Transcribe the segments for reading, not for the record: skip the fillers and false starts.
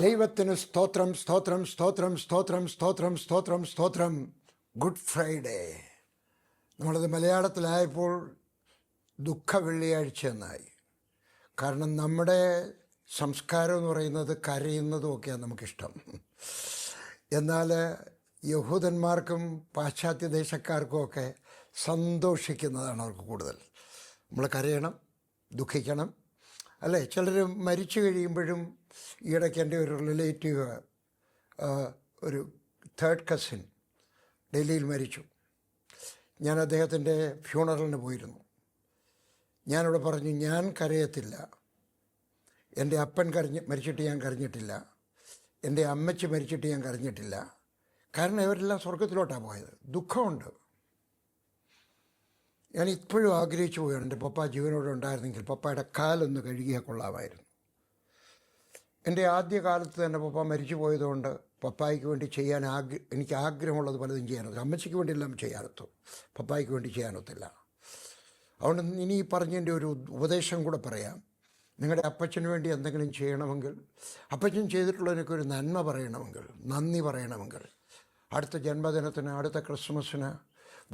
ദൈവത്തിന് സ്തോത്രം, സ്തോത്രം, സ്തോത്രം, സ്തോത്രം, സ്തോത്രം, സ്തോത്രം, സ്തോത്രം. Good Friday. നമ്മളത് മലയാളത്തിലായപ്പോൾ ദുഃഖ വെള്ളിയാഴ്ച എന്നായി. കാരണം നമ്മുടെ സംസ്കാരം എന്ന് പറയുന്നത് കരയുന്നതും ഒക്കെയാണ് നമുക്കിഷ്ടം. എന്നാൽ യഹൂദന്മാർക്കും പാശ്ചാത്യ ദേശക്കാർക്കും ഒക്കെ സന്തോഷിക്കുന്നതാണ് അവർക്ക് കൂടുതൽ. നമ്മൾ കരയണം, ദുഃഖിക്കണം, അല്ലേ? ചിലർ മരിച്ചു കഴിയുമ്പോഴും, ഈയിടയ്ക്ക് എൻ്റെ ഒരു റിലേറ്റീവ്, ഒരു തേർഡ് കസിൻ ഡൽഹിയിൽ മരിച്ചു. ഞാൻ അദ്ദേഹത്തിൻ്റെ ഫ്യൂണറലിന് പോയിരുന്നു. ഞാനിവിടെ പറഞ്ഞു, ഞാൻ കരയത്തില്ല, എൻ്റെ അപ്പൻ മരിച്ചിട്ട് ഞാൻ കരഞ്ഞിട്ടില്ല, എൻ്റെ അമ്മച്ചി മരിച്ചിട്ട് ഞാൻ കരഞ്ഞിട്ടില്ല. കാരണം ഇവരെല്ലാം സ്വർഗത്തിലോട്ടാണ് പോയത്. ദുഃഖമുണ്ട്. ഞാൻ ഇപ്പോഴും ആഗ്രഹിച്ചു പോവുകയാണ്, എൻ്റെ പപ്പ ജീവനോടെ ഉണ്ടായിരുന്നെങ്കിൽ പപ്പയുടെ കാലൊന്ന് കഴുകിയാൽ കൊള്ളാമായിരുന്നു. എൻ്റെ ആദ്യ കാലത്ത് തന്നെ പപ്പ മരിച്ചു പോയതുകൊണ്ട് പപ്പായ്ക്ക് വേണ്ടി ചെയ്യാൻ എനിക്ക് ആഗ്രഹമുള്ളത് പലതും ചെയ്യാനൊത്തില്ല. അമ്മച്ചിക്ക് വേണ്ടിയെല്ലാം ചെയ്യാനൊത്തു, പപ്പായ്ക്ക് വേണ്ടി ചെയ്യാനൊത്തില്ല. അതുകൊണ്ട് ഇനി പറഞ്ഞതിൻ്റെ ഒരു ഉപദേശം കൂടെ പറയാം. നിങ്ങളുടെ അപ്പച്ചന് വേണ്ടി എന്തെങ്കിലും ചെയ്യണമെങ്കിൽ, അപ്പച്ചൻ ചെയ്തിട്ടുള്ളതിനൊക്കെ ഒരു നന്മ പറയണമെങ്കിൽ, നന്ദി പറയണമെങ്കിൽ, അടുത്ത ജന്മദിനത്തിന്, അടുത്ത ക്രിസ്മസിന്,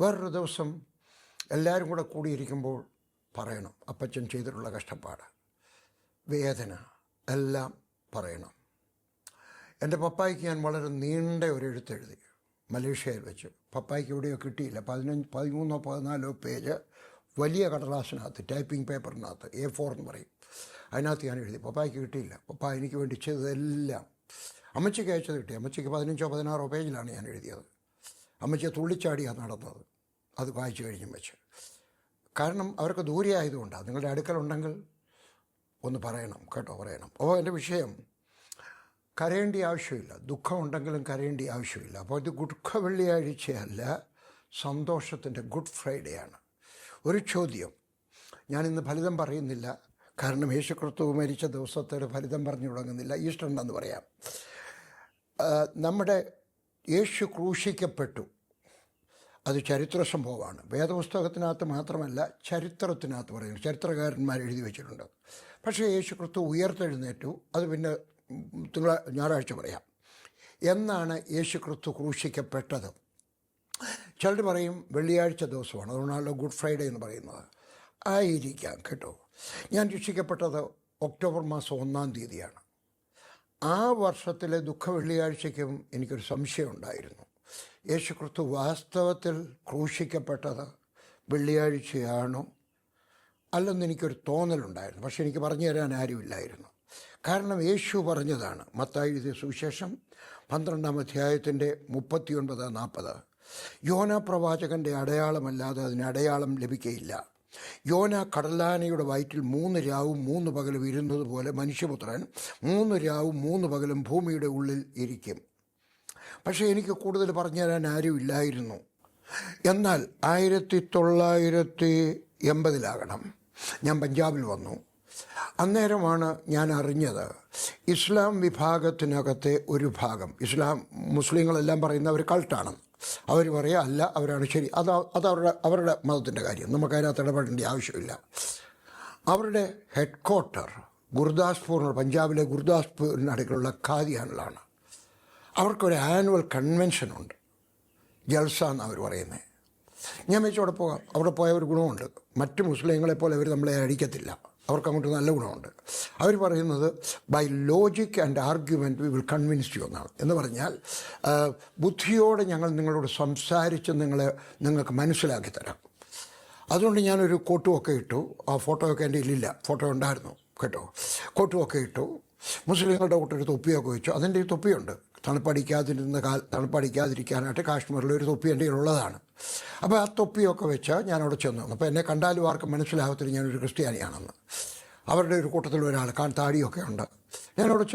വേറൊരു ദിവസം എല്ലാവരും കൂടെ കൂടിയിരിക്കുമ്പോൾ പറയണം അപ്പച്ചൻ ചെയ്തിട്ടുള്ള കഷ്ടപ്പാട്, വേദന എല്ലാം പറയണം. എൻ്റെ പപ്പായ്ക്ക് ഞാൻ വളരെ നീണ്ട ഒരു എഴുത്തെഴുതി മലേഷ്യയിൽ വെച്ച്. പപ്പായ്ക്ക് എവിടെയോ കിട്ടിയില്ല. 13 14 പേജ് വലിയ കടലാസിനകത്ത്, ടൈപ്പിംഗ് പേപ്പറിനകത്ത്, A4 എന്ന് പറയും, അതിനകത്ത് ഞാൻ എഴുതി. പപ്പായ്ക്ക് കിട്ടിയില്ല. പപ്പ എനിക്ക് വേണ്ടി ചെയ്തതെല്ലാം അമ്മച്ചിക്ക് അയച്ചത് കിട്ടി. അമ്മച്ചിക്ക് 15 16 പേജിലാണ് ഞാൻ എഴുതിയത്. അമ്മച്ചിയെ തുള്ളിച്ചാടിയാണ് നടന്നത്. അത് വായിച്ചു കഴിഞ്ഞും വെച്ച്. കാരണം അവർക്ക് ദൂരെ ആയതുകൊണ്ടാണ്. നിങ്ങളുടെ അടുക്കലുണ്ടെങ്കിൽ ഒന്ന് പറയണം കേട്ടോ, പറയണം. അപ്പോൾ എൻ്റെ വിഷയം, കരയേണ്ട ആവശ്യമില്ല. ദുഃഖമുണ്ടെങ്കിലും കരയേണ്ട ആവശ്യമില്ല. അപ്പോൾ ഇത് ദുഃഖ വെള്ളിയാഴ്ചയല്ല, സന്തോഷത്തിൻ്റെ ഗുഡ് ഫ്രൈഡേ ആണ്. ഒരു ചോദ്യം, ഞാനിന്ന് ഫലിതം പറയുന്നില്ല, കാരണം യേശു ക്രിസ്തു മരിച്ച ദിവസത്തെ ഫലിതം പറഞ്ഞു തുടങ്ങുന്നില്ല. ഈസ്റ്റർ ഉണ്ടെന്ന് പറയാം. നമ്മുടെ യേശു ക്രൂശിക്കപ്പെട്ടു, അത് ചരിത്ര സംഭവമാണ്. വേദപുസ്തകത്തിനകത്ത് മാത്രമല്ല, ചരിത്രത്തിനകത്ത് പറയുന്നു, ചരിത്രകാരന്മാർ എഴുതി വെച്ചിട്ടുണ്ട്. പക്ഷേ യേശു ക്രിസ്തു ഉയർത്തെഴുന്നേറ്റു, അത് പിന്നെ ഞായറാഴ്ച പറയാം. എന്നാണ് യേശു ക്രിസ്തു ക്രൂശിക്കപ്പെട്ടത്? ചിലർ പറയും വെള്ളിയാഴ്ച ദിവസമാണ്, അതുകൊണ്ടാണല്ലോ ഗുഡ് ഫ്രൈഡേ എന്ന് പറയുന്നത്. ആയിരിക്കാം കേട്ടോ. ഞാൻ രക്ഷിക്കപ്പെട്ടത് ഒക്ടോബർ മാസം 1-ാം തീയതിയാണ്. ആ വർഷത്തിലെ ദുഃഖ വെള്ളിയാഴ്ചയ്ക്കും എനിക്കൊരു സംശയം ഉണ്ടായിരുന്നു. യേശു ക്രിസ്തു വാസ്തവത്തിൽ ക്രൂശിക്കപ്പെട്ടത് വെള്ളിയാഴ്ചയാണോ അല്ലെന്ന് എനിക്കൊരു തോന്നലുണ്ടായിരുന്നു. പക്ഷെ എനിക്ക് പറഞ്ഞു തരാൻ ആരുമില്ലായിരുന്നു. കാരണം യേശു പറഞ്ഞതാണ്. മത്തായി എഴുതിയ സുവിശേഷം 12-ാം അധ്യായത്തിൻ്റെ 39-40, യോന പ്രവാചകൻ്റെ അടയാളമല്ലാതെ അതിന് അടയാളം ലഭിക്കയില്ല. യോന കടലാനയുടെ വയറ്റിൽ 3 രാവും 3 പകലും ഇരുന്നത് പോലെ മനുഷ്യപുത്രൻ 3 രാവും 3 പകലും ഭൂമിയുടെ ഉള്ളിൽ ഇരിക്കും. പക്ഷേ എനിക്ക് കൂടുതൽ പറഞ്ഞു തരാൻ ആരുമില്ലായിരുന്നു. എന്നാൽ 1980 ഞാൻ പഞ്ചാബിൽ വന്നു. അന്നേരമാണ് ഞാൻ അറിഞ്ഞത്, ഇസ്ലാം വിഭാഗത്തിനകത്തെ ഒരു ഭാഗം, മുസ്ലിങ്ങളെല്ലാം പറയുന്ന ഒരു കൾട്ടാണ്. അവർ പറയുക അല്ല, അവരാണ് ശരി, അത് അവരുടെ മതത്തിൻ്റെ കാര്യം, നമുക്കതിനകത്ത് ഇടപെടേണ്ട ആവശ്യമില്ല. അവരുടെ ഹെഡ് ക്വാർട്ടർ ഗുർദാസ്പൂർ, പഞ്ചാബിലെ ഗുർദാസ്പൂരിനടുക്കുള്ള ഖാദിയാനിലാണ്. അവർക്കൊരു ആനുവൽ കൺവെൻഷനുണ്ട്, ജൽസ എന്നാണ് അവർ പറയുന്നത്. ഞാൻ വെച്ചവിടെ പോകാം. അവിടെ പോയ ഒരു ഗുണമുണ്ട്, മറ്റ് മുസ്ലിങ്ങളെപ്പോലെ അവർ നമ്മളെ അടിക്കത്തില്ല, അവർക്ക് അങ്ങോട്ട് നല്ല ഗുണമുണ്ട്. അവർ പറയുന്നത് by logic and argument we will convince you എന്നാണ്. എന്ന് പറഞ്ഞാൽ ബുദ്ധിയോടെ ഞങ്ങൾ നിങ്ങളോട് സംസാരിച്ച് നിങ്ങൾക്ക് മനസ്സിലാക്കി തരാം. അതുകൊണ്ട് ഞാനൊരു കോട്ടുമൊക്കെ ഇട്ടു. ആ ഫോട്ടോയൊക്കെ എൻ്റെ ഇല്ലില്ല, ഫോട്ടോ ഉണ്ടായിരുന്നു കേട്ടോ. കോട്ടുമൊക്കെ ഇട്ടു, മുസ്ലിങ്ങളുടെ കൂട്ടൊരു തൊപ്പിയൊക്കെ വെച്ചു. അതിൻ്റെ ഒരു തൊപ്പിയുണ്ട്, തണുപ്പടിക്കാതിരിക്കാനായിട്ട് കാശ്മീരിലൊരു തൊപ്പി എൻ്റെ ഉള്ളതാണ്. അപ്പോൾ ആ തൊപ്പിയൊക്കെ വെച്ചാൽ ഞാനവിടെ ചെന്നു. അപ്പോൾ എന്നെ കണ്ടാലും ആർക്കും മനസ്സിലാകത്തില്ല ഞാനൊരു ക്രിസ്ത്യാനിയാണെന്ന്. അവരുടെ ഒരു കൂട്ടത്തിൽ ഒരാൾ താടിയൊക്കെ ഉണ്ട്. ഞാനവിടെ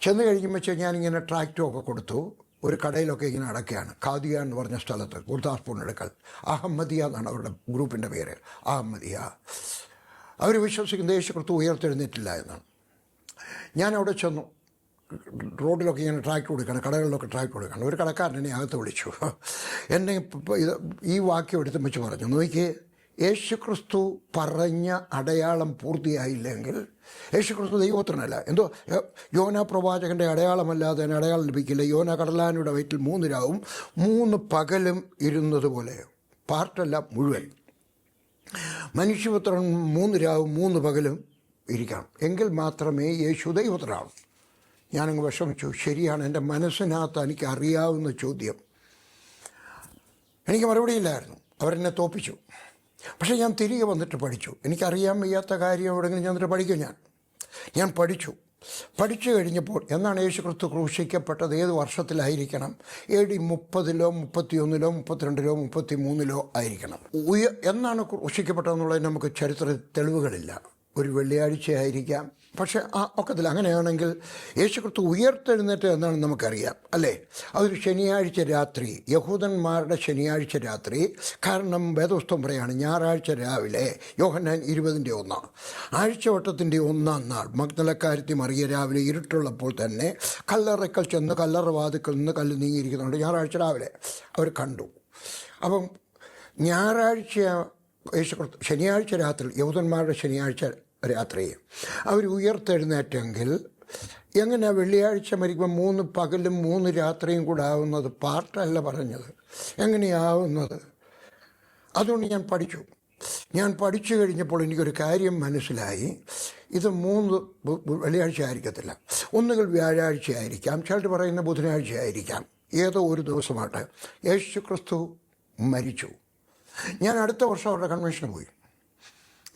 ചെന്ന് കഴിയുമ്പോൾ ഞാനിങ്ങനെ ട്രാക്റ്റുമൊക്കെ കൊടുത്തു. ഒരു കടയിലൊക്കെ ഇങ്ങനെ അടക്കുകയാണ്. ഖാദിയ എന്ന് പറഞ്ഞ സ്ഥലത്ത്, ഗുർദാസ്പൂരിനടുക്കൽ. അഹമ്മദിയ എന്നാണ് അവരുടെ ഗ്രൂപ്പിൻ്റെ പേര്, അഹമ്മദിയ. അവർ വിശ്വസിക്കുന്ന യേശു ക്രിസ്തു ഉയർത്തെഴുന്നേറ്റില്ല എന്നാണ്. ഞാനവിടെ ചെന്നു. റോഡിലൊക്കെ ഇങ്ങനെ ട്രാക്ട് കൊടുക്കണം, കടകളിലൊക്കെ ട്രാക്ട് കൊടുക്കണം. ഒരു കടക്കാരൻ എന്നെ അകത്ത് വിളിച്ചു. എന്നെ ഈ വാക്യം എടുത്ത് വെച്ച് പറഞ്ഞു, നോക്കിയേ, യേശുക്രിസ്തു പറഞ്ഞ അടയാളം പൂർത്തിയായില്ലെങ്കിൽ യേശുക്രിസ്തു ദൈവപുത്രനല്ല. എന്തോ യോന പ്രവാചകൻ്റെ അടയാളമല്ലാതെ തന്നെ അടയാളം ലഭിക്കില്ല. യോന കടലാനയുടെ വയറ്റിൽ 3 രാവും 3 പകലും ഇരുന്നത് പോലെ, പാർട്ടല്ല മുഴുവൻ. മനുഷ്യപുത്രൻ 3 രാവും 3 പകലും ഇരിക്കണം, എങ്കിൽ മാത്രമേ യേശു ദൈവപുത്രനാവൂ. ഞാനങ്ങ് വിഷമിച്ചു. ശരിയാണ്, എൻ്റെ മനസ്സിനകത്ത് എനിക്ക് അറിയാവുന്ന ചോദ്യം. എനിക്ക് മറുപടിയില്ലായിരുന്നു. അവരെന്നെ തോപ്പിച്ചു. പക്ഷേ ഞാൻ തിരികെ വന്നിട്ട് പഠിച്ചു. എനിക്കറിയാൻ വയ്യാത്ത കാര്യം എവിടെയെങ്കിലും ചെന്നിട്ട് പഠിക്കും. ഞാൻ പഠിച്ചു കഴിഞ്ഞപ്പോൾ എന്നാണ് യേശുക്രിസ്തു ക്രൂശിക്കപ്പെട്ടത്, ഏത് വർഷത്തിലായിരിക്കണം? AD 30-ലോ 31-ലോ 32-ലോ 33-ലോ ആയിരിക്കണം. എന്നാണ് ക്രൂശിക്കപ്പെട്ടതെന്നുള്ളത് നമുക്ക് ചരിത്ര തെളിവുകളില്ല. ഒരു വെള്ളിയാഴ്ച ആയിരിക്കാം, പക്ഷേ ഒക്കത്തില്ല. അങ്ങനെയാണെങ്കിൽ യേശുക്രിസ്തു ഉയർത്തെഴുന്നേറ്റ് എന്നാണ് നമുക്കറിയാം, അല്ലേ? അതൊരു ശനിയാഴ്ച രാത്രി, യഹൂദന്മാരുടെ ശനിയാഴ്ച രാത്രി. കാരണം വേദപുസ്തകം പറയാണ് ഞായറാഴ്ച രാവിലെ, യോഹന്നാൻ 20:1, ആഴ്ചവട്ടത്തിൻ്റെ 1-ാം നാൾ മഗ്ദലക്കാരത്തി മറിയ രാവിലെ ഇരുട്ടുള്ളപ്പോൾ തന്നെ കല്ലറയ്ക്കൽ ചെന്ന് കല്ലറ വാതിക്കൽ നിന്ന് കല്ല് നീങ്ങിയിരിക്കുന്നുണ്ട്. ഞായറാഴ്ച രാവിലെ അവർ കണ്ടു. അപ്പം ഞായറാഴ്ച യേശുക്രിസ്തു, ശനിയാഴ്ച രാത്രി, യഹൂദന്മാരുടെ ശനിയാഴ്ച രാത്രി അവർ ഉയർത്തെഴുന്നേറ്റെങ്കിൽ എങ്ങനെയാണ് വെള്ളിയാഴ്ച മരിക്കുമ്പോൾ 3 പകലും 3 രാത്രിയും കൂടെ ആവുന്നത്? പാർട്ടല്ല പറഞ്ഞത്, എങ്ങനെയാവുന്നത്? അതുകൊണ്ട് ഞാൻ പഠിച്ചു കഴിഞ്ഞപ്പോൾ എനിക്കൊരു കാര്യം മനസ്സിലായി. ഇത് 3 വെള്ളിയാഴ്ച ആയിരിക്കത്തില്ല. ഒന്നുകിൽ വ്യാഴാഴ്ച ആയിരിക്കാം, ചിലർ പറയുന്ന ബുധനാഴ്ച ആയിരിക്കാം, ഏതോ ഒരു ദിവസമായിട്ട് യേശുക്രിസ്തു മരിച്ചു. ഞാൻ അടുത്ത വർഷം അവരുടെ കൺവെൻഷന് പോയി.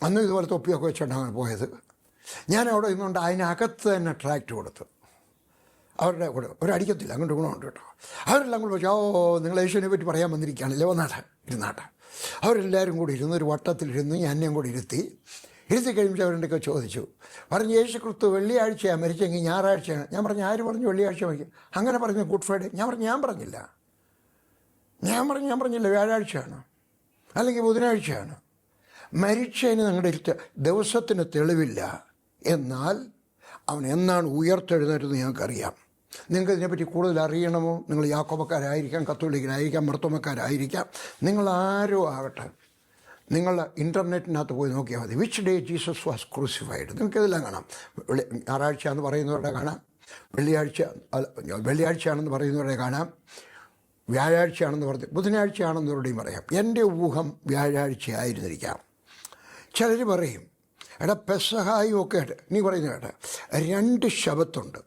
അന്നും ഇതുപോലെ തൊപ്പിയൊക്കെ വെച്ചിട്ടാണ് പോയത്. ഞാൻ അവിടെ നിന്നുകൊണ്ട് അതിനകത്ത് തന്നെ ട്രാക്റ്റ് കൊടുത്തു. അവരുടെ കൂടെ ഒരടിക്കത്തില്ല, അങ്ങോട്ട് ഗുണമുണ്ട് കേട്ടോ. അവരെല്ലാം കൂടെ വെച്ചാൽ നിങ്ങൾ യേശുവിനെ പറ്റി പറയാൻ വന്നിരിക്കുകയാണല്ലേ, ഇരുന്നാട്ടെ. അവരെല്ലാവരും കൂടി ഇരുന്ന് ഒരു വട്ടത്തിലിരുന്ന് എന്നെയും കൂടി ഇരുത്തി കഴിയുമ്പോൾ അവരെൻ്റെയൊക്കെ ചോദിച്ചു. പറഞ്ഞു യേശുക്രിസ്തു വെള്ളിയാഴ്ചയാണ് മരിച്ചെങ്കിൽ ഞായറാഴ്ചയാണ്. ഞാൻ പറഞ്ഞു ആര് പറഞ്ഞു വെള്ളിയാഴ്ച മരിക്കും? അങ്ങനെ പറഞ്ഞു ഗുഡ് ഫ്രൈഡേ. ഞാൻ പറഞ്ഞില്ല വ്യാഴാഴ്ചയാണ് അല്ലെങ്കിൽ ബുധനാഴ്ചയാണ്. മരിച്ചതിന് നിങ്ങളുടെ ദിവസത്തിന് തെളിവില്ല, എന്നാൽ അവൻ എന്നാണ് ഉയർത്തെഴുന്നേറ്റെന്ന് ഞങ്ങൾക്കറിയാം. നിങ്ങൾക്ക് ഇതിനെപ്പറ്റി കൂടുതൽ അറിയണമോ? നിങ്ങൾ യാക്കോബക്കാരായിരിക്കാം, കത്തോലിക്കരായിരിക്കാം, മർത്തോമക്കാരായിരിക്കാം, നിങ്ങൾ ആരോ ആകട്ടെ, നിങ്ങൾ ഇൻ്റർനെറ്റിനകത്ത് പോയി നോക്കിയാൽ മതി. Which day Jesus was crucified, നിങ്ങൾക്കിതെല്ലാം കാണാം. ഞായറാഴ്ച എന്ന് പറയുന്നവരുടെ കാണാം, വെള്ളിയാഴ്ചയാണെന്ന് പറയുന്നവരുടെ കാണാം, വ്യാഴാഴ്ചയാണെന്ന് പറഞ്ഞ് ബുധനാഴ്ചയാണെന്നവരുടെയും പറയാം. എൻ്റെ ഊഹം വ്യാഴാഴ്ച ആയിരുന്നിരിക്കാം. ചിലർ പറയും എടാ പെസഹായും ഒക്കെ ആയിട്ട് നീ പറയുന്ന കേട്ടെ 2 ശബത്തുണ്ട്.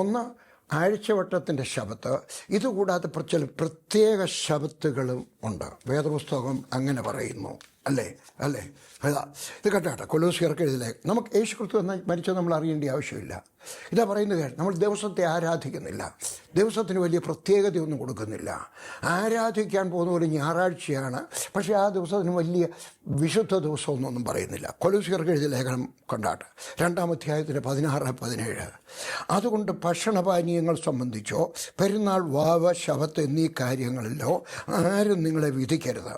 ഒന്ന് ആഴ്ചവട്ടത്തിൻ്റെ ശബത്ത്, ഇതുകൂടാതെ ചില പ്രത്യേക ശബത്തുകളും ഉണ്ട്. വേദപുസ്തകം അങ്ങനെ പറയുന്നു, അല്ലേ? ഇത് കേട്ടാട്ടെ, കൊലോസ്യർക്ക് എഴുതില്ലേ, നമുക്ക് യേശുക്രിസ്തു എന്ന മരിച്ചത് നമ്മൾ അറിയേണ്ട ആവശ്യമില്ല. ഇതാ പറയുന്നത് കേട്ടോ, നമ്മൾ ദിവസത്തെ ആരാധിക്കുന്നില്ല, ദിവസത്തിന് വലിയ പ്രത്യേകതയൊന്നും കൊടുക്കുന്നില്ല. ആരാധിക്കാൻ പോകുന്ന ഒരു ഞായറാഴ്ചയാണ്, പക്ഷേ ആ ദിവസത്തിന് വലിയ വിശുദ്ധ ദിവസമൊന്നും പറയുന്നില്ല. കൊലോസ്യർക്ക് എഴുതിയ ലേഖനം കണ്ടാട്ടെ, 2-ാം അധ്യായത്തിൻ്റെ 16-17. അതുകൊണ്ട് ഭക്ഷണപാനീയങ്ങൾ സംബന്ധിച്ചോ പെരുന്നാൾ, വാവ്, ശബത്ത് എന്നീ കാര്യങ്ങളിലോ ആരും നിങ്ങളെ വിധിക്കരുത്.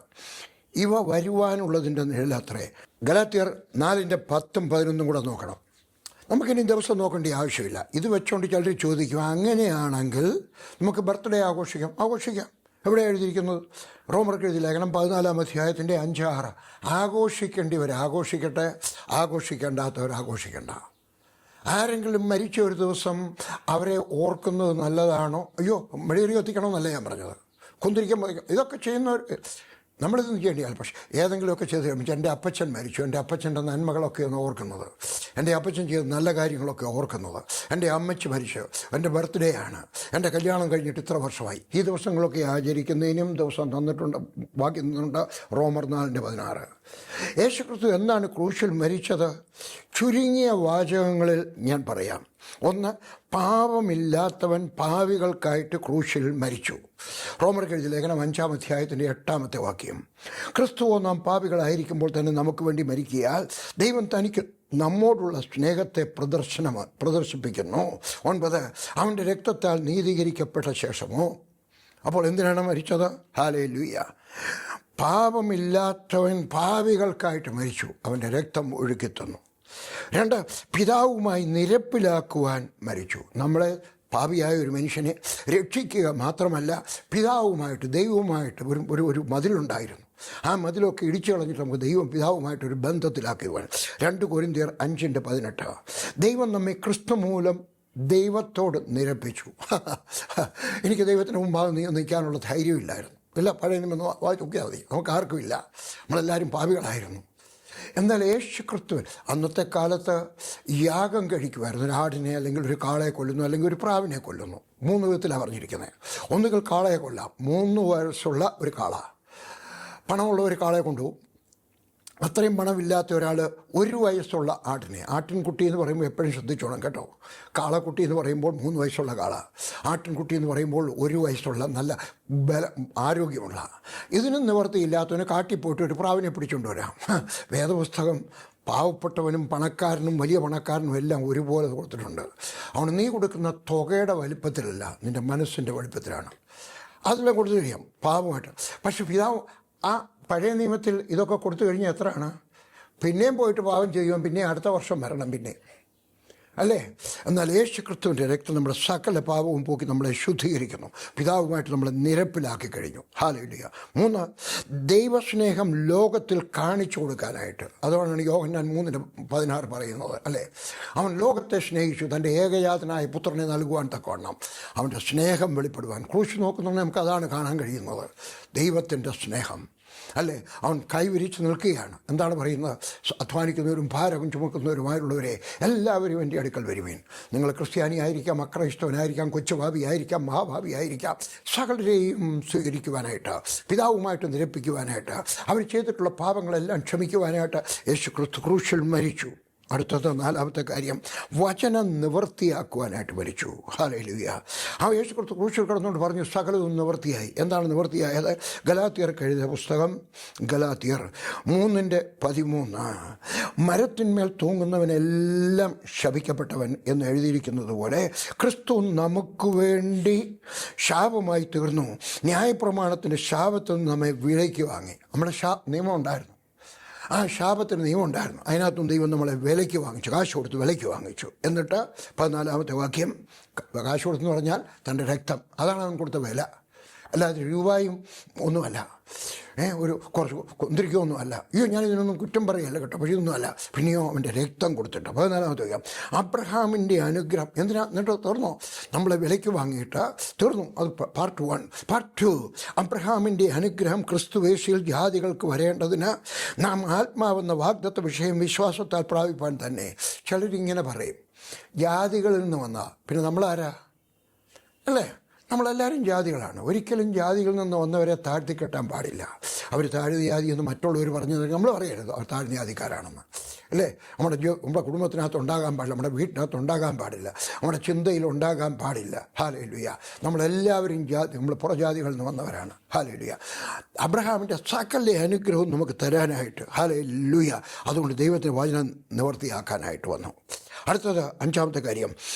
ഇവ വരുവാനുള്ളതിൻ്റെ നിഴലത്രേ. ഗലാത്യർ 4:10-11 കൂടെ നോക്കണം. നമുക്കിനി ദിവസം നോക്കേണ്ട ആവശ്യമില്ല. ഇത് വെച്ചുകൊണ്ട് ചിലർ ചോദിക്കും, അങ്ങനെയാണെങ്കിൽ നമുക്ക് ബർത്ത്ഡേ ആഘോഷിക്കാം. എവിടെ എഴുതിയിരിക്കുന്നത്? റോമർക്ക് എഴുതിയ ലേഖനം 14-ാം അധ്യായത്തിൻ്റെ 5-6. ആഘോഷിക്കേണ്ടവർ ആഘോഷിക്കട്ടെ, ആഘോഷിക്കേണ്ടാത്തവർ ആഘോഷിക്കണ്ട. ആരെങ്കിലും മരിച്ച ഒരു ദിവസം അവരെ ഓർക്കുന്നത് നല്ലതാണോ? അയ്യോ മെഴുകുതിരി കത്തിക്കണമെന്നല്ല ഞാൻ പറഞ്ഞത്, കുന്തിരിക്കാൻ ഇതൊക്കെ ചെയ്യുന്നവർ നമ്മളിതൊന്നും ചെയ്യേണ്ടിയാൽ. പക്ഷേ ഏതെങ്കിലുമൊക്കെ ചെയ്ത് കഴിയുമ്പോൾ എൻ്റെ അപ്പച്ചൻ മരിച്ചു, എൻ്റെ അപ്പച്ചൻ്റെ നന്മകളൊക്കെ ഒന്ന് ഓർക്കുന്നത്, എൻ്റെ അപ്പച്ചൻ ചെയ്ത നല്ല കാര്യങ്ങളൊക്കെ ഓർക്കുന്നത്, എൻ്റെ അമ്മച്ചി മരിച്ചു, എൻ്റെ ബർത്ത്ഡേ ആണ്, എൻ്റെ കല്യാണം കഴിഞ്ഞിട്ട് ഇത്ര വർഷമായി, ഈ ദിവസങ്ങളൊക്കെ ആചരിക്കുന്നതിനും ദിവസം തന്നിട്ടുണ്ട്, ബാക്കി തന്നിട്ടുണ്ട്. റോമർ 4:16. യേശുക്രിസ്തു എന്താണ് ക്രൂശിൽ മരിച്ചത്? ചുരുങ്ങിയ വാചകങ്ങളിൽ ഞാൻ പറയാം. ഒന്ന്, പാപമില്ലാത്തവൻ പാപികൾക്കായിട്ട് ക്രൂശിൽ മരിച്ചു. റോമർക്ക് എഴുതിയ ലേഖനം 5-ാം അധ്യായത്തിൻ്റെ 8-ാമത്തെ വാക്യം. ക്രിസ്തുവോ നാം പാപികളായിരിക്കുമ്പോൾ തന്നെ നമുക്ക് വേണ്ടി മരിക്കയാൽ ദൈവം തനിക്ക് നമ്മോടുള്ള സ്നേഹത്തെ പ്രദർശിപ്പിക്കുന്നു. 9, അവൻ്റെ രക്തത്താൽ നീതീകരിക്കപ്പെട്ട ശേഷമോ. അപ്പോൾ എന്തിനാണ് മരിച്ചത്? ഹല്ലേലൂയ. പാപമില്ലാത്തവൻ പാപികൾക്കായിട്ട് മരിച്ചു, അവൻ്റെ രക്തം ഒഴുക്കിത്തന്നു. 2, പിതാവുമായി നിരപ്പിലാക്കുവാൻ മരിച്ചു. നമ്മളെ പാപിയായ ഒരു മനുഷ്യനെ രക്ഷിക്കുക മാത്രമല്ല, പിതാവുമായിട്ട് ദൈവവുമായിട്ട് ഒരു മതിലുണ്ടായിരുന്നു. ആ മതിലൊക്കെ ഇടിച്ചു കളഞ്ഞിട്ട് നമുക്ക് ദൈവം പിതാവുമായിട്ടൊരു ബന്ധത്തിലാക്കി വേണം. 2 കൊരിന്ത്യർ 5:18. ദൈവം നമ്മെ ക്രിസ്തു മൂലം ദൈവത്തോട് നിരപ്പിച്ചു. എനിക്ക് ദൈവത്തിന് മുമ്പാകെ നിൽക്കാനുള്ള ധൈര്യമില്ലായിരുന്നു. ഇല്ല, പഴയ നിയമം വായിച്ച് നോക്കിയാൽ മതി, നമുക്ക് ആർക്കും ഇല്ല. നമ്മളെല്ലാവരും പാപികളായിരുന്നു. എന്നാൽ യേശു ക്രിസ്തു അന്നത്തെ കാലത്ത് യാഗം കഴിക്കുമായിരുന്നു. ഒരു ആടിനെ അല്ലെങ്കിൽ ഒരു കാളയെ കൊല്ലുന്നു, അല്ലെങ്കിൽ ഒരു പ്രാവിനെ കൊല്ലുന്നു. 3 വിധത്തിലാണ് പറഞ്ഞിരിക്കുന്നത്. ഒന്നുകിൽ കാളയെ കൊല്ലാം, 3 വയസ്സുള്ള ഒരു കാള. പണമുള്ള ഒരു കാളയെ കൊണ്ടുപോകും. അത്രയും പണമില്ലാത്ത ഒരാൾ 1 വയസ്സുള്ള ആട്ടിൻകുട്ടി എന്ന് പറയുമ്പോൾ എപ്പോഴും ശ്രദ്ധിച്ചോണം കേട്ടോ. കാളക്കുട്ടി എന്ന് പറയുമ്പോൾ 3 വയസ്സുള്ള കാള, ആട്ടിൻകുട്ടി എന്ന് പറയുമ്പോൾ 1 വയസ്സുള്ള നല്ല ആരോഗ്യമുള്ള. ഇതിനും നിവർത്തിയില്ലാത്തവന് കാട്ടിപ്പോയിട്ട് ഒരു പ്രാവിനെ പിടിച്ചുകൊണ്ട് വരാം. വേദപുസ്തകം പാവപ്പെട്ടവനും പണക്കാരനും വലിയ പണക്കാരനും എല്ലാം ഒരുപോലെ കൊടുത്തിട്ടുണ്ട്. അവന് നീ കൊടുക്കുന്ന തുകയുടെ വലിപ്പത്തിലല്ല, നിൻ്റെ മനസ്സിൻ്റെ വലിപ്പത്തിലാണ്. അതെല്ലാം കൊടുത്തു കഴിയാം പാവമായിട്ട്. പക്ഷെ പിതാവ് ആ പഴയ നിയമത്തിൽ ഇതൊക്കെ കൊടുത്തു കഴിഞ്ഞാൽ എത്രയാണ്? പിന്നെയും പോയിട്ട് പാവം ചെയ്യുവാൻ പിന്നെ അടുത്ത വർഷം വരണം പിന്നെ, അല്ലേ? എന്നാൽ യേശു ക്രിസ്തുവിൻ്റെ രക്തം നമ്മുടെ സകല പാവവും പോക്കി നമ്മളെ ശുദ്ധീകരിക്കുന്നു. പിതാവുമായിട്ട് നമ്മളെ നിരപ്പിലാക്കി കഴിഞ്ഞു. ഹല്ലേലൂയ. 3, ദൈവസ്നേഹം ലോകത്തിൽ കാണിച്ചു കൊടുക്കാനായിട്ട്. അതുകൊണ്ടാണ് യോഹന്നാൻ 3:16 പറയുന്നത്, അല്ലേ? അവൻ ലോകത്തെ സ്നേഹിച്ചു, തൻ്റെ ഏകജാതനായ പുത്രനെ നൽകുവാൻ തക്കവണ്ണം അവൻ്റെ സ്നേഹം വെളിപ്പെടുവാൻ. ക്രൂശ് നോക്കുന്നുണ്ടെങ്കിൽ നമുക്ക് അതാണ് കാണാൻ കഴിയുന്നത്, ദൈവത്തിൻ്റെ സ്നേഹം, അല്ലേ? അവൻ കൈവിരിച്ച് നിൽക്കുകയാണ്. എന്താണ് പറയുന്നത്? അധ്വാനിക്കുന്നവരും ഭാരം ചുമക്കുന്നവരുമായുള്ളവരെ എല്ലാവരും എൻ്റെ അടുക്കൽ വരുവീൻ. നിങ്ങൾ ക്രിസ്ത്യാനി ആയിരിക്കാം, അക്രൈസ്തവനായിരിക്കാം, കൊച്ചുഭാവിയായിരിക്കാം, മഹാഭാവിയായിരിക്കാം, സകലരെയും സ്വീകരിക്കുവാനായിട്ട്, പിതാവുമായിട്ട് നിരപ്പിക്കുവാനായിട്ട്, അവർ ചെയ്തിട്ടുള്ള പാപങ്ങളെല്ലാം ക്ഷമിക്കുവാനായിട്ട് യേശു ക്രിസ്തു ക്രൂശിൽ മരിച്ചു. അടുത്തത് 4-ാമത്തെ കാര്യം, വചനം നിവൃത്തിയാക്കുവാനായിട്ട് മരിച്ചു. ഹല്ലേലൂയ. ആ യേശു ക്രിസ്തു ക്രൂശിൽ കിടന്നുകൊണ്ട് പറഞ്ഞു സകലതും നിവൃത്തിയായി. എന്താണ് നിവൃത്തിയായത്? ഗലാത്യർക്ക് എഴുതിയ പുസ്തകം ഗലാത്യർ 3:13, മരത്തിന്മേൽ തൂങ്ങുന്നവനെല്ലാം ശപിക്കപ്പെട്ടവൻ എന്ന് എഴുതിയിരിക്കുന്നത് പോലെ ക്രിസ്തു നമുക്ക് വേണ്ടി ശാപമായി തീർന്നു. ന്യായപ്രമാണത്തിൻ്റെ ശാപത്തിൽ നിന്ന് നമ്മെ വിലയ്ക്ക് വാങ്ങി. നമ്മുടെ നിയമം ഉണ്ടായിരുന്നു, ആ ശാപത്തിന് നിയമം ഉണ്ടായിരുന്നു. അതിനകത്തും ദൈവം നമ്മളെ വിലയ്ക്ക് വാങ്ങിച്ചു, കാശ് കൊടുത്ത് വിലയ്ക്ക് വാങ്ങിച്ചു. എന്നിട്ട് 14-ാമത്തെ വാക്യം, കാശ് കൊടുത്തെന്ന് പറഞ്ഞാൽ തൻ്റെ രക്തം, അതാണ് അവൻ കൊടുത്ത വില. അല്ലാതെ രൂപയും ഒന്നുമല്ല, ഒരു കുറച്ച് കുന്തിരിക്കൊന്നുമല്ല. ഞാനിതിനൊന്നും കുറ്റം പറയുകയല്ല കേട്ടോ, പക്ഷേ ഇതൊന്നുമല്ല. പിന്നെയോ അവൻ്റെ രക്തം കൊടുത്തിട്ട്. 14-ാമത്തെ വാക്യം, അബ്രഹാമിൻ്റെ അനുഗ്രഹം. എന്തിനാ? എന്നിട്ട് തീർന്നോ? നമ്മളെ വിലയ്ക്ക് വാങ്ങിയിട്ട് തീർന്നു. അത് പാർട്ട് 1. പാർട്ട് 2, അബ്രഹാമിൻ്റെ അനുഗ്രഹം ക്രിസ്തുവേശിയിൽ ജാതികൾക്ക് വരേണ്ടതിന് നാം ആത്മാവെന്ന വാഗ്ദത്ത വിഷയം വിശ്വാസത്താൽ പ്രാപിപ്പാൻ തന്നെ. ചിലരിങ്ങനെ പറയും, ജാതികളിൽ നിന്ന് വന്ന പിന്നെ നമ്മളാരാ, അല്ലേ? നമ്മളെല്ലാവരും ജാതികളാണ്. ഒരിക്കലും ജാതികളിൽ നിന്ന് വന്നവരെ താഴ്ത്തിക്കെട്ടാൻ പാടില്ല. അവർ താഴ്ന്ന ജാതി എന്ന് മറ്റുള്ളവർ പറഞ്ഞത് നമ്മൾ പറയരുത് അവർ താഴ്ന്ന ജാതിക്കാരാണെന്ന്, അല്ലേ? നമ്മുടെ കുടുംബത്തിനകത്ത് ഉണ്ടാകാൻ പാടില്ല, നമ്മുടെ വീട്ടിനകത്ത് ഉണ്ടാകാൻ പാടില്ല, നമ്മുടെ ചിന്തയിൽ ഉണ്ടാകാൻ പാടില്ല. ഹല്ലേലൂയ. നമ്മളെല്ലാവരും നമ്മൾ പുറജാതികളിൽ നിന്ന് വന്നവരാണ്. ഹല്ലേലൂയ. അബ്രഹാമിൻ്റെ സകല അനുഗ്രഹവും നമുക്ക് തരാനായിട്ട്. ഹല്ലേലൂയ. അതുകൊണ്ട് ദൈവത്തിന് വചനം നിവർത്തിയാക്കാനായിട്ട് വന്നു. അടുത്തത് 5-ാമത്തെ കാര്യം,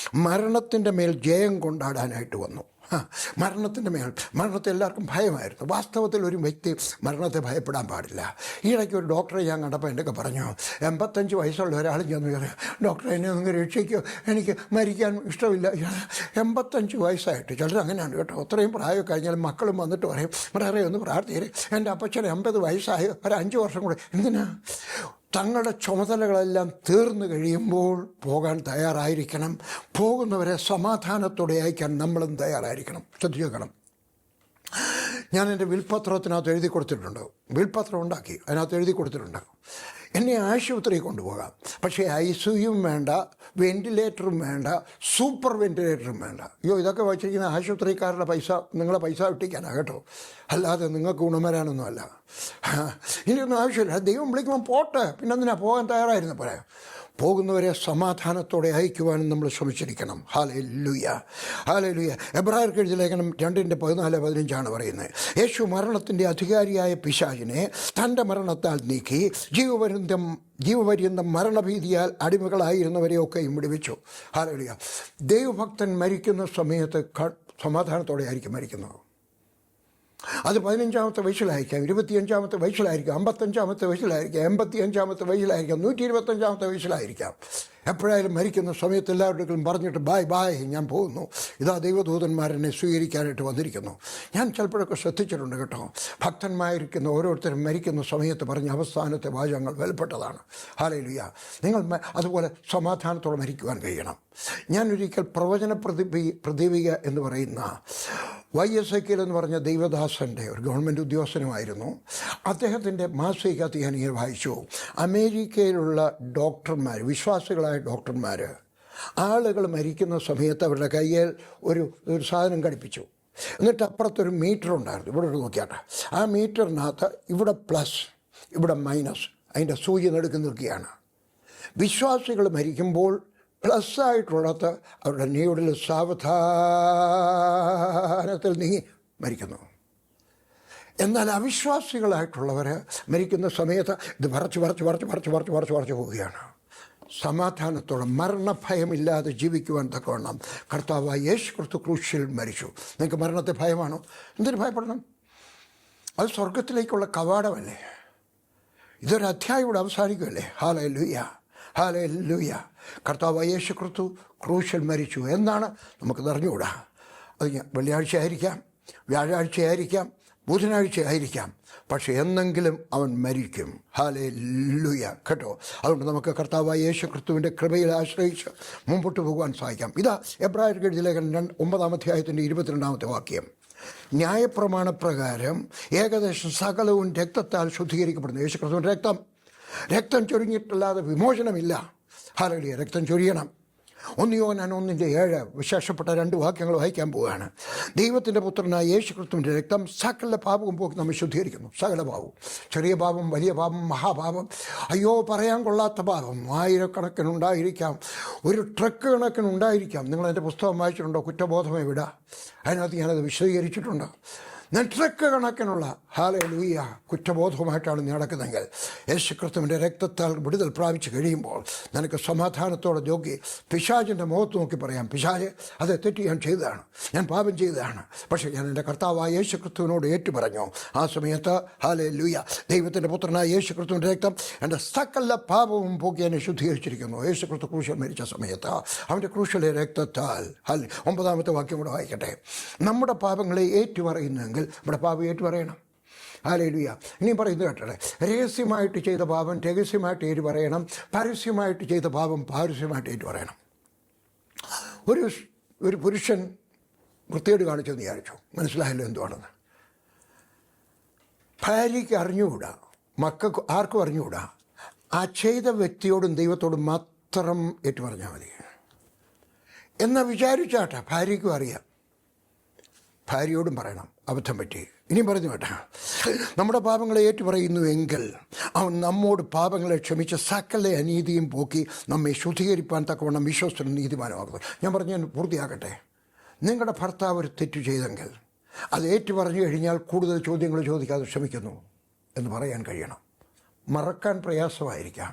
മരണത്തിൻ്റെ മേൽ ജയം കൊണ്ടാടാനായിട്ട് വന്നു. മരണത്തെ എല്ലാവർക്കും ഭയമായിരുന്നു. വാസ്തവത്തിൽ ഒരു വ്യക്തി മരണത്തെ ഭയപ്പെടാൻ പാടില്ല. ഈയിടയ്ക്ക് ഒരു ഡോക്ടറെ ഞാൻ കണ്ടപ്പോൾ എന്നൊക്കെ പറഞ്ഞു, 85 വയസ്സുള്ള ഒരാൾ ചെന്ന് പറയാം, ഡോക്ടറെ എന്നെ ഒന്ന് രക്ഷിക്കോ, എനിക്ക് മരിക്കാൻ ഇഷ്ടമില്ല. 85 വയസ്സായിട്ട്. ചിലർ അങ്ങനെയാണ് കേട്ടോ. അത്രയും പ്രായം കഴിഞ്ഞാലും മക്കളും വന്നിട്ട് പറയും, വളരെ ഒന്ന് പ്രാർത്ഥിക്കരുത്, എൻ്റെ അപ്പച്ചന് 80 വയസ്സായി, ഒരു 5 വർഷം കൂടെ. എന്തിനാ? തങ്ങളുടെ ചുമതലകളെല്ലാം തീർന്നു കഴിയുമ്പോൾ പോകാൻ തയ്യാറായിരിക്കണം. പോകുന്നവരെ സമാധാനത്തോടെ അയക്കാൻ നമ്മളും തയ്യാറായിരിക്കണം. ശ്രദ്ധിക്കണം. ഞാൻ എൻ്റെ വിൽപത്രത്തിനകത്ത് എഴുതി കൊടുത്തിട്ടുണ്ട്, വിൽപത്രം ഉണ്ടാക്കി അതിനകത്ത് എഴുതി കൊടുത്തിട്ടുണ്ട്, എന്നെ ആശുപത്രിയിൽ കൊണ്ടുപോകാം, പക്ഷേ ICUവും വേണ്ട, വെൻറ്റിലേറ്ററും വേണ്ട, സൂപ്പർ വെൻറ്റിലേറ്ററും വേണ്ട. ഇതൊക്കെ വച്ചിരിക്കുന്ന ആശുപത്രിക്കാരുടെ പൈസ, നിങ്ങളെ പൈസ വിട്ടിക്കാനാണ് കേട്ടോ, അല്ലാതെ നിങ്ങൾക്ക് ഗുണം വരാനൊന്നുമല്ല. ഇനിയൊന്നും ആവശ്യമില്ല. ദൈവം വിളിക്കുമ്പോൾ പോട്ടെ, പിന്നെ എന്തിനാ പോകാൻ തയ്യാറായിരുന്നു പറയാം. പോകുന്നവരെ സമാധാനത്തോടെ അയക്കുവാനും നമ്മൾ ശ്രമിച്ചിരിക്കണം. ഹല്ലേലൂയ. ഹല്ലേലൂയ. എബ്രായർക്ക് എഴുതിയ ലേഖനം 2:14-15 പറയുന്നത്, യേശു മരണത്തിൻ്റെ അധികാരിയായ പിശാചിനെ തൻ്റെ മരണത്താൽ നീക്കി ജീവപര്യന്തം മരണഭീതിയാൽ അടിമകളായിരുന്നവരെയൊക്കെയും വിടുവിച്ചു. ഹല്ലേലൂയ. ദൈവഭക്തൻ മരിക്കുന്ന സമയത്ത് സമാധാനത്തോടെ ആയിരിക്കും മരിക്കുന്നത്. അത് 15-ാമത്തെ വയസ്സിലായിരിക്കാം, 25-ാമത്തെ വയസ്സിലായിരിക്കാം, 55-ാമത്തെ വയസ്സിലായിരിക്കാം, 85-ാമത്തെ വയസ്സിലായിരിക്കാം, 125-ാമത്തെ വയസ്സിലായിരിക്കാം. എപ്പോഴായാലും മരിക്കുന്ന സമയത്ത് എല്ലാവരുടെയും പറഞ്ഞിട്ട് ബായ് ബായ് ഞാൻ പോകുന്നു, ഇതാ ദൈവദൂതന്മാരെന്നെ സ്വീകരിക്കാനായിട്ട് വന്നിരിക്കുന്നു. ഞാൻ ചിലപ്പോഴൊക്കെ ശ്രദ്ധിച്ചിട്ടുണ്ട് കേട്ടോ, ഭക്തന്മാരിക്കുന്ന ഓരോരുത്തരും മരിക്കുന്ന സമയത്ത് പറഞ്ഞ അവസാനത്തെ വാചകങ്ങൾ വിലപ്പെട്ടതാണ്. ഹല്ലേലൂയ. നിങ്ങൾ അതുപോലെ സമാധാനത്തോടെ മരിക്കുവാൻ കഴിയണം. ഞാനൊരിക്കൽ പ്രവചന പ്രദീപിക എന്ന് പറയുന്ന YSKL എന്ന് പറഞ്ഞ ദൈവദാസൻ്റെ ഒരു ഗവൺമെൻറ് ഉദ്യോഗസ്ഥനുമായിരുന്നു. അദ്ദേഹത്തിൻ്റെ മാസികത്ത് ഞാൻ ഇങ്ങനെ വായിച്ചു, അമേരിക്കയിലുള്ള ഡോക്ടർമാർ, വിശ്വാസികളായ ഡോക്ടർമാർ ആളുകൾ മരിക്കുന്ന സമയത്ത് അവരുടെ കയ്യിൽ ഒരു സാധനം ഘടിപ്പിച്ചു. എന്നിട്ട് അപ്പുറത്തൊരു മീറ്റർ ഉണ്ടായിരുന്നു, ഇവിടെ നോക്കിയാട്ടെ, ആ മീറ്ററിനകത്ത് ഇവിടെ പ്ലസ് ഇവിടെ മൈനസ് അതിൻ്റെ സൂചി നടുക്ക് നിൽക്കുകയാണ്. വിശ്വാസികൾ മരിക്കുമ്പോൾ പ്ലസ് ആയിട്ടുള്ളത് അവരുടെ നീഡിൽ സാവധാനത്തിൽ നീങ്ങി മരിക്കുന്നു. എന്നാൽ അവിശ്വാസികളായിട്ടുള്ളവർ മരിക്കുന്ന സമയത്ത് ഇത് വരച്ച് പോവുകയാണ്. സമാധാനത്തോടെ മരണഭയമില്ലാതെ ജീവിക്കുവാൻ തക്കവണ്ണം കർത്താവായ യേശു ക്രിസ്തു ക്രൂശിൽ മരിച്ചു. നിങ്ങൾക്ക് മരണത്തെ ഭയമാണോ? എന്തിനു ഭയപ്പെടണം? അത് സ്വർഗത്തിലേക്കുള്ള കവാടമല്ലേ. ഇതൊരു അധ്യായം ഇവിടെ അവസാനിക്കുമല്ലേ. Hallelujah, hallelujah. കർത്താവായ യേശു ക്രിസ്തു ക്രൂശിൽ മരിച്ചു എന്നാണ് നമുക്ക് അറിഞ്ഞുകൂടാ. അത് വെള്ളിയാഴ്ച ആയിരിക്കാം, വ്യാഴാഴ്ച ആയിരിക്കാം, ബുധനാഴ്ച ആയിരിക്കാം, പക്ഷേ എന്നെങ്കിലും അവൻ മരിക്കും. ഹല്ലേലൂയ കേട്ടോ. അതുകൊണ്ട് നമുക്ക് കർത്താവായ യേശു ക്രിസ്തുവിൻ്റെ കൃപയിൽ ആശ്രയിച്ച് മുമ്പോട്ട് പോകുവാൻ സാധിക്കാം. ഇതാ എബ്രായർക്ക് എഴുതിയ ലേഖനം 9-ാം അധ്യായത്തിൻ്റെ 22-ാമത്തെ വാക്യം. ന്യായപ്രമാണപ്രകാരം ഏകദേശം സകലവും രക്തത്താൽ ശുദ്ധീകരിക്കപ്പെടുന്നു. യേശു ക്രിസ്തുവിൻ്റെ രക്തം ചൊരിഞ്ഞിട്ടല്ലാതെ വിമോചനമില്ല. ഹല്ലേലൂയ. രക്തം ചൊരിയണം. 1 യോഹന്നാൻ 1:7 വിശേഷപ്പെട്ട 2 വാക്യങ്ങൾ വായിക്കാൻ പോവുകയാണ്. ദൈവത്തിൻ്റെ പുത്രനായ യേശു ക്രിസ്തുവിൻ്റെ രക്തം സകല പാപവും പോക്കി നമ്മെ ശുദ്ധീകരിക്കുന്നു. സകല പാപവും, ചെറിയ പാപം, വലിയ പാപം, മഹാപാപം, അയ്യോ പറയാൻ കൊള്ളാത്ത പാപം ആയിരക്കണക്കിനുണ്ടായിരിക്കാം, ഒരു ട്രക്ക് കണക്കിനുണ്ടായിരിക്കാം. നിങ്ങളെൻ്റെ പുസ്തകം വായിച്ചിട്ടുണ്ടോ? കുറ്റബോധമേ വിട. അതിനകത്ത് ഞാനത് വിശദീകരിച്ചിട്ടുണ്ട്. ട്രക്ക് കണക്കിനുള്ള ഹല്ലേലൂയ കുറ്റബോധവുമായിട്ടാണ് നീ നടക്കുന്നതെങ്കിൽ യേശു ക്രിസ്തുവിൻ്റെ രക്തത്താൽ വിടുതൽ പ്രാപിച്ച് കഴിയുമ്പോൾ നിനക്ക് സമാധാനത്തോടെ ജോഗി പിശാചിൻ്റെ മുഖത്ത് നോക്കി പറയാം, പിശാച് അത് തെറ്റ് ഞാൻ ചെയ്തതാണ്, ഞാൻ പാപം ചെയ്തതാണ്, പക്ഷേ ഞാൻ എൻ്റെ കർത്താവായ യേശു ക്രിസ്തുവിനോട് ഏറ്റുപറഞ്ഞു. ആ സമയത്ത് ഹല്ലേലൂയ ദൈവത്തിൻ്റെ പുത്രനായ യേശു ക്രിസ്തുവിൻ്റെ രക്തം എൻ്റെ സകല പാപവും പോക്കി എന്നെ ശുദ്ധീകരിച്ചിരിക്കുന്നു. യേശു ക്രിസ്തു ക്രൂശിൽ മരിച്ച സമയത്ത് അവൻ്റെ ക്രൂശിലെ രക്തത്താൽ 9-ാമത്തെ വാക്യം കൂടെ വായിക്കട്ടെ. നമ്മുടെ പാപങ്ങളെ ഏറ്റുപറയുന്നെങ്കിൽ നമ്മുടെ പാപം ഏറ്റുപറയണം. ഹല്ലേലൂയ. ഇനിയും പറയുന്നത് കേട്ടേ, രഹസ്യമായിട്ട് ചെയ്ത പാപം രഹസ്യമായിട്ട് ഏറ്റു പറയണം, പരസ്യമായിട്ട് ചെയ്ത പാപം പരസ്യമായിട്ട് ഏറ്റു പറയണം. ഒരു പുരുഷൻ വൃത്തികേട് കാണിച്ചെന്ന് വിചാരിച്ചു, മനസ്സിലായല്ലോ എന്തുവാണെന്ന്. ഭാര്യയ്ക്ക് അറിഞ്ഞുകൂടാ, മക്കൾക്ക് ആർക്കും അറിഞ്ഞുകൂടാ. ആ ചെയ്ത വ്യക്തിയോടും ദൈവത്തോടും മാത്രം ഏറ്റു പറഞ്ഞാൽ മതി എന്നാ വിചാരിച്ചാട്ടെ. ഭാര്യയ്ക്കും അറിയാം, ഭാര്യയോടും പറയണം അബദ്ധം പറ്റി. ഇനിയും പറഞ്ഞു കേട്ടാ, നമ്മുടെ പാപങ്ങളെ ഏറ്റുപറയുന്നുവെങ്കിൽ അവൻ നമ്മോട് പാപങ്ങളെ ക്ഷമിച്ച് സകല അനീതിയും പോക്കി നമ്മെ ശുദ്ധീകരിപ്പാൻ തക്കവണ്ണം വിശ്വസ്തനും നീതിമാനമാകുന്നു. ഞാൻ പൂർത്തിയാക്കട്ടെ. നിങ്ങളുടെ ഭർത്താവ് ഒരു തെറ്റു ചെയ്തെങ്കിൽ അത് ഏറ്റുപറഞ്ഞു കഴിഞ്ഞാൽ കൂടുതൽ ചോദ്യങ്ങൾ ചോദിക്കാതെ ക്ഷമിക്കുന്നു എന്ന് പറയാൻ കഴിയണം. മറക്കാൻ പ്രയാസമായിരിക്കാം,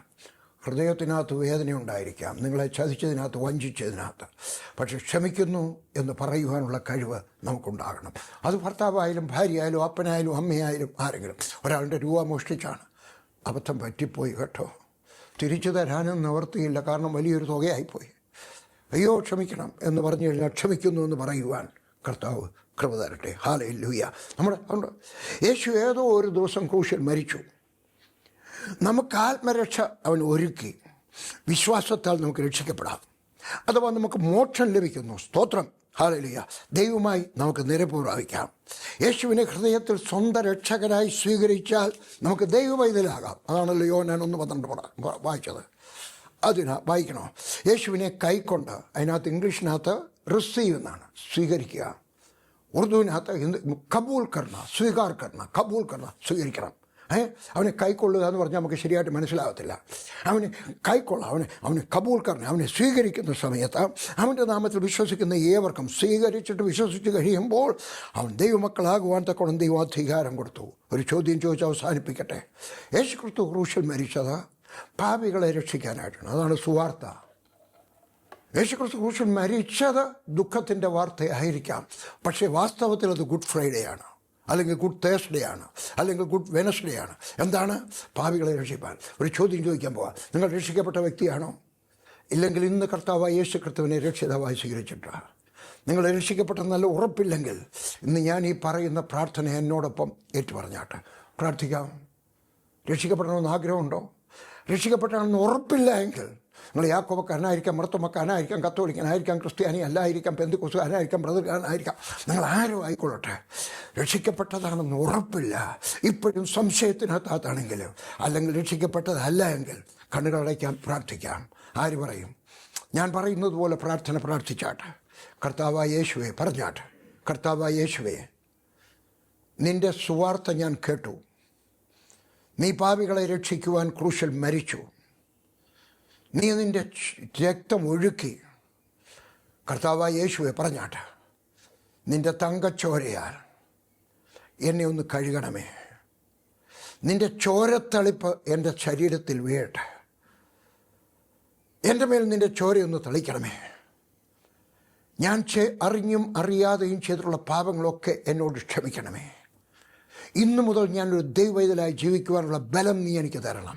ഹൃദയത്തിനകത്ത് വേദനയുണ്ടായിരിക്കാം, നിങ്ങളെ ചതിച്ചതിനകത്ത്, വഞ്ചിച്ചതിനകത്ത്, പക്ഷെ ക്ഷമിക്കുന്നു എന്ന് പറയുവാനുള്ള കഴിവ് നമുക്കുണ്ടാകണം. അത് ഭർത്താവായാലും ഭാര്യയായാലും അപ്പനായാലും അമ്മയായാലും ആരെങ്കിലും. ഒരാളുടെ രൂപ മോഷ്ടിച്ചാണ്, അബദ്ധം പറ്റിപ്പോയി കേട്ടോ, തിരിച്ചു തരാനും നിവർത്തിയില്ല, കാരണം വലിയൊരു തുകയായിപ്പോയി, അയ്യോ ക്ഷമിക്കണം എന്ന് പറഞ്ഞു കഴിഞ്ഞാൽ ക്ഷമിക്കുന്നു എന്ന് പറയുവാൻ കർത്താവ് കൃപ തരട്ടെ. ഹല്ലേലൂയ. നമ്മുടെ യേശു ഏതോ ഒരു ദിവസം ക്രൂശിൽ മരിച്ചു. നമുക്ക് ആത്മരക്ഷ അവൻ ഒരുക്കി. വിശ്വാസത്താൽ നമുക്ക് രക്ഷിക്കപ്പെടാം, അഥവാ നമുക്ക് മോക്ഷം ലഭിക്കുന്നു. സ്തോത്രം. ഹല്ലേലൂയ. ദൈവമായി നമുക്ക് നിരപ്പ് പ്രാപിക്കാം. യേശുവിനെ ഹൃദയത്തിൽ സ്വന്തം രക്ഷകനായി സ്വീകരിച്ചാൽ നമുക്ക് ദൈവവൈതലാകാം. അതാണല്ലോ യോഹന്നാൻ 1:12 വായിച്ചത്. വായിക്കണോ? യേശുവിനെ കൈക്കൊണ്ട്, അതിനകത്ത് ഇംഗ്ലീഷിനകത്ത് റിസീവ് എന്നാണ്, സ്വീകരിക്കുക. ഉറുദുവിനകത്ത് കബൂൽ കർണ, സ്വീകാർ കർണ, കബൂൽ കർണ, സ്വീകരിക്കണം. അവനെ കൈക്കൊള്ളുക എന്ന് പറഞ്ഞാൽ നമുക്ക് ശരിയായിട്ട് മനസ്സിലാകത്തില്ല. അവന് കൈക്കൊള്ളാം, അവന് കബൂൽ കർണ, അവനെ സ്വീകരിക്കുന്ന സമയത്ത് അവൻ്റെ നാമത്തിൽ വിശ്വസിക്കുന്ന ഏവർക്കും സ്വീകരിച്ചിട്ട് വിശ്വസിച്ച് കഴിയുമ്പോൾ അവൻ ദൈവമക്കളാകുവാൻ തക്കോണം ദൈവം അധികാരം കൊടുത്തു. ഒരു ചോദ്യം ചോദിച്ച് അവസാനിപ്പിക്കട്ടെ. യേശു ക്രിസ്തു ക്രൂശിൽ മരിച്ചത് പാപികളെ രക്ഷിക്കാനായിട്ടാണ്. അതാണ് സുവാർത്ത. യേശു ക്രിസ്തു ക്രൂശിൽ മരിച്ചത് ദുഃഖത്തിൻ്റെ വാർത്തയായിരിക്കാം, പക്ഷേ വാസ്തവത്തിൽ അത് ഗുഡ് ഫ്രൈഡേ ആണ്. അല്ലെങ്കിൽ ഗുഡ് തേഴ്സ്ഡേ ആണ്, അല്ലെങ്കിൽ ഗുഡ് വെനസ്ഡേ ആണ്. എന്താണ്? പാപികളെ രക്ഷിപ്പാൻ. ഒരു ചോദ്യം ചോദിക്കാൻ പോവാം. നിങ്ങൾ രക്ഷിക്കപ്പെട്ട വ്യക്തിയാണോ? ഇല്ലെങ്കിൽ ഇന്ന് കർത്താവായ യേശു ക്രിസ്തുവിനെ രക്ഷിതാവായി സ്വീകരിച്ചിട്ടാണ്. നിങ്ങൾ രക്ഷിക്കപ്പെട്ട നല്ല ഉറപ്പില്ലെങ്കിൽ ഇന്ന് ഞാൻ ഈ പറയുന്ന പ്രാർത്ഥന എന്നോടൊപ്പം ഏറ്റുപറഞ്ഞാട്ടെ. പ്രാർത്ഥിക്കാം. രക്ഷിക്കപ്പെടണമെന്ന് ആഗ്രഹമുണ്ടോ? രക്ഷിക്കപ്പെട്ടാണെന്ന് ഉറപ്പില്ല എങ്കിൽ നിങ്ങൾ യാക്കോബക്കാരനായിരിക്കാം, മർത്തോമക്കാരനായിരിക്കാം, കത്തോലിക്കനായിരിക്കാം, ക്രിസ്ത്യാനി അല്ലായിരിക്കാം, പെന്തിക്കോസ്തുകാരനായിരിക്കാം, ബ്രദർകാരനായിരിക്കാം, നിങ്ങൾ ആരും ആയിക്കൊള്ളട്ടെ, രക്ഷിക്കപ്പെട്ടതാണെന്ന് ഉറപ്പില്ല, ഇപ്പോഴും സംശയത്തിനകത്താണെങ്കിലും, അല്ലെങ്കിൽ രക്ഷിക്കപ്പെട്ടതല്ല എങ്കിൽ കണ്ണുകളടയ്ക്കാം, പ്രാർത്ഥിക്കാം. ആര് പറയും? ഞാൻ പറയുന്നത് പോലെ പ്രാർത്ഥന പ്രാർത്ഥിച്ചാട്ടെ. കർത്താവായ യേശുവേ പറഞ്ഞാട്ടെ. കർത്താവായ യേശുവേ, നിൻ്റെ സുവാർത്ത ഞാൻ കേട്ടു. നീ പാപികളെ രക്ഷിക്കുവാൻ ക്രൂശിൽ മരിച്ചു. നീ നിൻ്റെ രക്തം ഒഴുക്കി. കർത്താവായ യേശുവെ പറഞ്ഞാട്ടെ, നിൻ്റെ തങ്കച്ചോരയാൽ എന്നെ ഒന്ന് കഴുകണമേ. നിൻ്റെ ചോരത്തളിപ്പ് എൻ്റെ ശരീരത്തിൽ വീഴട്ടെ. എൻ്റെ മേൽ നിൻ്റെ ചോരയൊന്ന് തളിക്കണമേ. ഞാൻ അറിഞ്ഞും അറിയാതെയും ചെയ്തിട്ടുള്ള പാപങ്ങളൊക്കെ എന്നോട് ക്ഷമിക്കണമേ. ഇന്നു മുതൽ ഞാനൊരു ദൈവവേദനായി ജീവിക്കുവാനുള്ള ബലം നീ എനിക്ക് തരണം.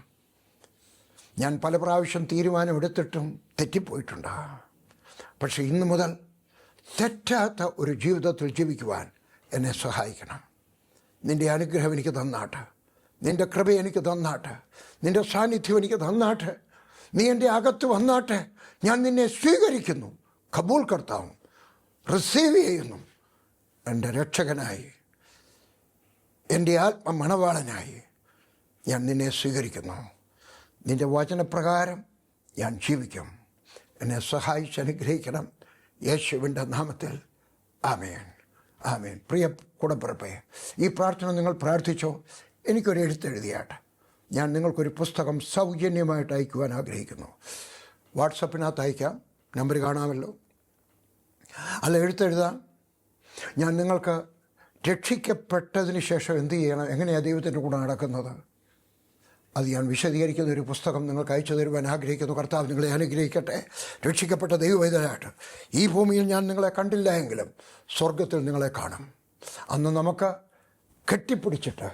ഞാൻ പല പ്രാവശ്യം തീരുമാനമെടുത്തിട്ടും തെറ്റിപ്പോയിട്ടുണ്ട്. പക്ഷേ ഇന്നു മുതൽ തെറ്റാത്ത ഒരു ജീവിതത്തിൽ ജീവിക്കുവാൻ എന്നെ സഹായിക്കണം. നിൻ്റെ അനുഗ്രഹം എനിക്ക് തന്നാട്ടെ. നിൻ്റെ കൃപ എനിക്ക് തന്നാട്ടെ. നിൻ്റെ സാന്നിധ്യം എനിക്ക് തന്നാട്ടെ. നീ എൻ്റെ അകത്ത് വന്നാട്ടെ. ഞാൻ നിന്നെ സ്വീകരിക്കുന്നു, കബൂൽ കർത്താവും, റിസീവ് ചെയ്യുന്നു. എൻ്റെ രക്ഷകനായി, എൻ്റെ ആത്മമണവാളനായി ഞാൻ നിന്നെ സ്വീകരിക്കുന്നു. നിൻ്റെ വചനപ്രകാരം ഞാൻ ജീവിക്കും. എന്നെ സഹായിച്ച് അനുഗ്രഹിക്കണം. യേശുവിൻ്റെ നാമത്തിൽ ആമേൻ, ആമേൻ. പ്രിയ കൂടപ്പിറപ്പേ, ഈ പ്രാർത്ഥന നിങ്ങൾ പ്രാർത്ഥിച്ചോ? എനിക്കൊരു എഴുത്തെഴുതിയാട്ടെ. ഞാൻ നിങ്ങൾക്കൊരു പുസ്തകം സൗജന്യമായിട്ട് അയക്കുവാൻ ആഗ്രഹിക്കുന്നു. വാട്സപ്പിനകത്ത് അയക്കാം, നമ്പർ കാണാമല്ലോ. അല്ല, എഴുത്തെഴുതാം. ഞാൻ നിങ്ങൾക്ക് രക്ഷിക്കപ്പെട്ടതിന് ശേഷം എന്ത് ചെയ്യണം, എങ്ങനെയാണ് ദൈവത്തിൻ്റെ കൂടെ നടക്കുന്നത്, അത് ഞാൻ വിശദീകരിക്കുന്ന ഒരു പുസ്തകം നിങ്ങൾക്ക് അയച്ചു തരുവാൻ ആഗ്രഹിക്കുന്നു. കർത്താവ് നിങ്ങളെ അനുഗ്രഹിക്കട്ടെ. രക്ഷിക്കപ്പെട്ട ദൈവവേദനായിട്ട് ഈ ഭൂമിയിൽ ഞാൻ നിങ്ങളെ കണ്ടില്ല എങ്കിലും സ്വർഗത്തിൽ നിങ്ങളെ കാണും. അന്ന് നമുക്ക് കെട്ടിപ്പിടിച്ചിട്ട്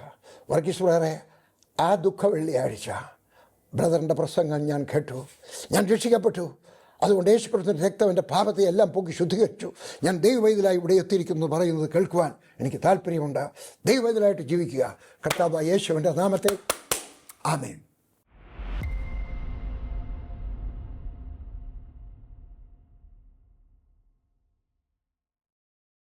വർഗീസ് ബ്രദറെ, ആ ദുഃഖ വെള്ളിയാഴ്ച ബ്രദറിൻ്റെ പ്രസംഗം ഞാൻ കേട്ടു. ഞാൻ രക്ഷിക്കപ്പെട്ടു. അതുകൊണ്ട് യേശുക്രിസ്തുവിൻ്റെ രക്തം എൻ്റെ പാപത്തെ എല്ലാം പൊക്കി ശുദ്ധീകരിച്ചു. ഞാൻ ദൈവവേദനായി ഇവിടെ എത്തിയിരിക്കുന്നു പറയുന്നത് കേൾക്കുവാൻ എനിക്ക് താല്പര്യമുണ്ട്. ദൈവവേദനായിട്ട് ജീവിക്കുക. കർത്താവായ യേശുവിൻ്റെ നാമത്തിൽ ആമേൻ.